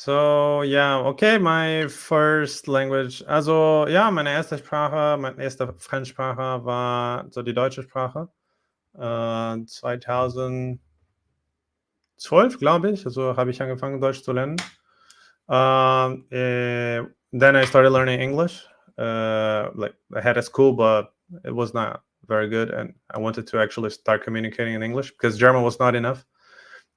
So, ja, okay, my first language, also ja, meine erste Sprache, meine erste Fremdsprache war so die deutsche Sprache. 2012, glaube ich, also habe ich angefangen, Deutsch zu lernen. Then I started learning English. Like I had a school, but it was not very good, and I wanted to actually start communicating in English because German was not enough.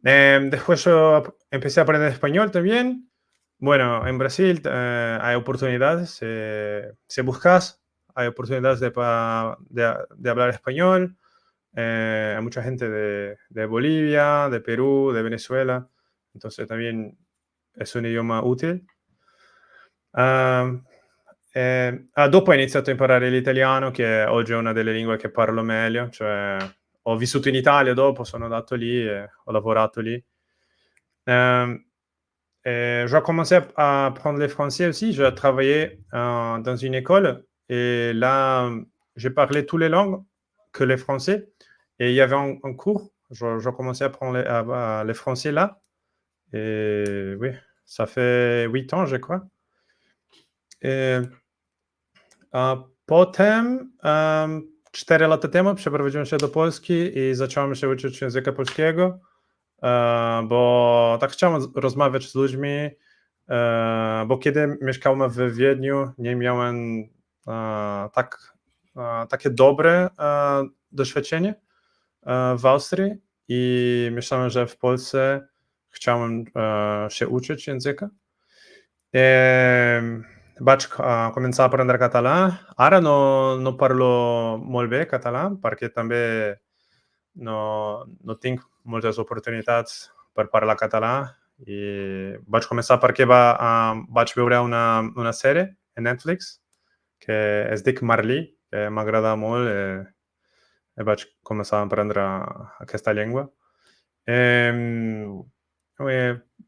Después yo empecé a aprender español también. Bueno, en Brasil hay oportunidades, si buscas, hay oportunidades de hablar español. Hay mucha gente de Bolivia, de Perù, de Venezuela, entonces también è un idioma utile. Dopo ho iniziato a imparare l'italiano, che oggi è una delle lingue che parlo meglio, cioè ho vissuto in Italia, dopo sono andato lì e ho lavorato lì. J'ai commencé à apprendre le français aussi. J'ai travaillé dans une école et là, j'ai parlé toutes les langues que le français. Et il y avait un cours. J'ai commencé à apprendre le français là. Et oui, ça fait 8 ans, je crois. Potem 4 lata temu przeprowadziłem się do Polski i zacząłem się uczyć języka polskiego, bo tak chciałem rozmawiać z ludźmi, bo kiedy mieszkałem w Wiedniu, nie miałem takie dobre doświadczenie w Austrii i myślałem, że w Polsce chciałem się uczyć języka. Vaig començar a aprendre català. Ara no parlo molt bé català perquè també no tinc moltes oportunitats per parlar català i vaig començar perquè vaig veure una sèrie a Netflix que es diu Marlí, que m'agrada molt i vaig començar a aprendre aquesta llengua.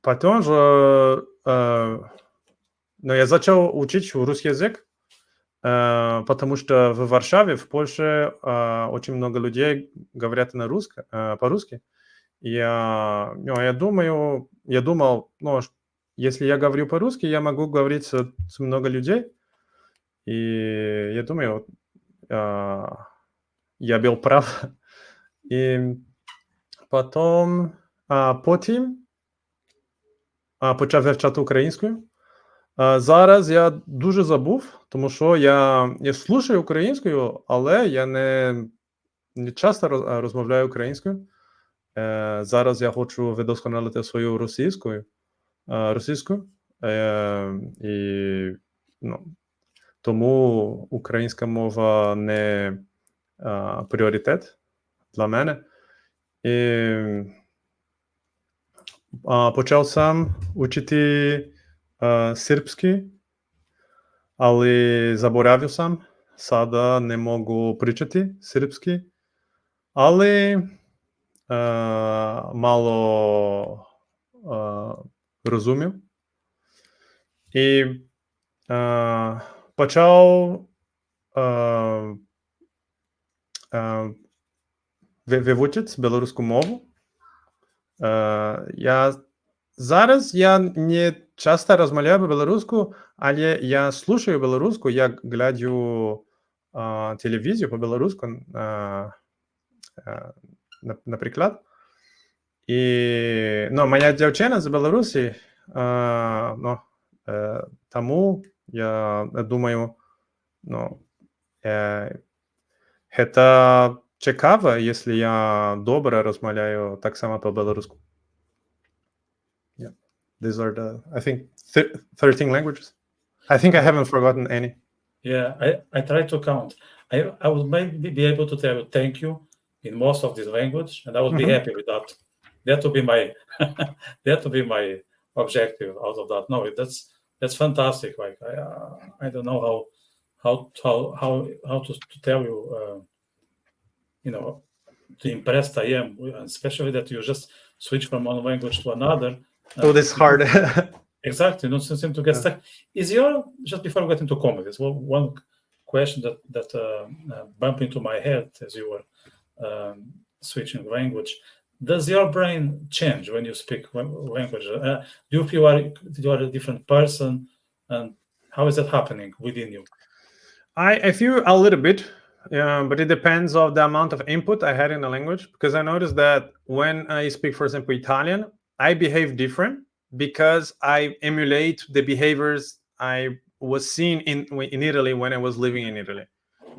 Потом я начал учить русский язык, потому что в Варшаве, в Польше очень много людей говорят по-русски. И я думал, если я говорю по-русски, я могу говорить с много людей. И я думаю, я был прав. І потім почав вивчати українською. Зараз я дуже забув, тому що я слухаю українською, але я не часто розмовляю українською. Зараз я хочу вдосконалити свою російську. І тому українська мова не пріоритет для мене. І почав сам учити сербський, але заборавив сам. Sada не можу pričati сербський, але мало розумів. І почав вивчити білоруську мову. Зараз я не часто розмовляю білоруську, але я слухаю білоруську, я гляджу телевізію по-білоруську, наприклад. І моя дівчина з Білорусі, тому я думаю, це цікаво, якщо я добре розмовляю так само по-білоруську. These are I think, 13 languages. I think I haven't forgotten any. Yeah, I try to count. I would maybe be able to tell you thank you in most of this language, and I would be happy with that. That would be my objective out of that. No, that's fantastic. Like I don't know how to tell you, how impressed I am, especially that you just switch from one language to another. This hard. Exactly. Don't seem to get stuck. Just before we get into comedies, one question that bumped into my head as you were switching language. Does your brain change when you speak language? Do you feel you are a different person, and how is that happening within you? I feel a little bit, but it depends of the amount of input I had in the language. Because I noticed that when I speak, for example, Italian, I behave different because I emulate the behaviors I was seeing in Italy when I was living in Italy.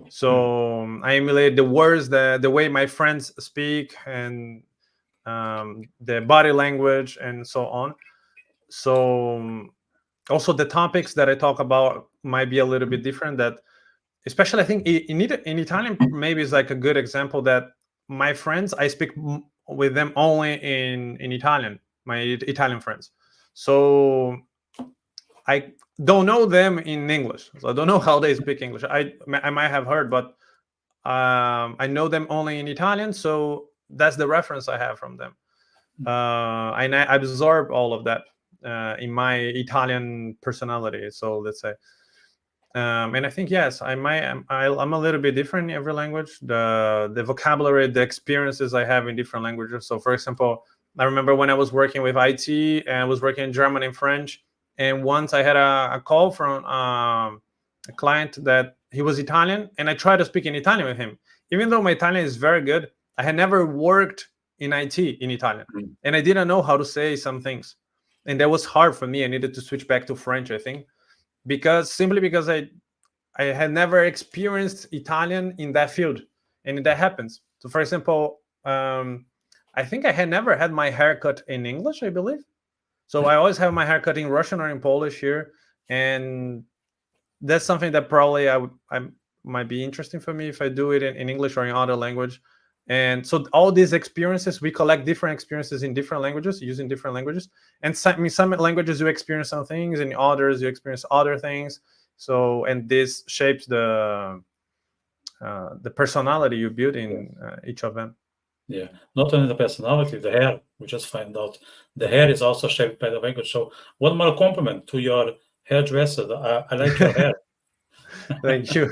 So I emulate the words, the way my friends speak, and the body language, and so on. So also the topics that I talk about might be a little bit different. That especially I think in Italian maybe is like a good example that my friends I speak with them only in Italian, my Italian friends. So I don't know them in English, so I don't know how they speak English. I might have heard, but I know them only in Italian, so that's the reference I have from them. And I absorb all of that in my Italian personality. So let's say, and I think yes, I'm a little bit different in every language. The vocabulary, the experiences I have in different languages. So, for example, I remember when I was working with IT and I was working in German and French, and once I had a call from a client that he was Italian, and I tried to speak in Italian with him. Even though my Italian is very good, I had never worked in IT in Italian, and I didn't know how to say some things, and that was hard for me. I needed to switch back to French, I think, simply because I had never experienced Italian in that field, and that happens. So, for example, I think I had never had my haircut in English, I believe. So I always have my haircut in Russian or in Polish here, and that's something that probably I might be interesting for me if I do it in English or in other language. And so all these experiences, we collect different experiences in different languages, using different languages. And in some languages you experience some things, in others you experience other things. So, and this shapes the personality you build in each of them. Yeah, not only the personality, the hair. We just find out the hair is also shaped by the language. So one more compliment to your hairdresser. I like your hair. Thank you.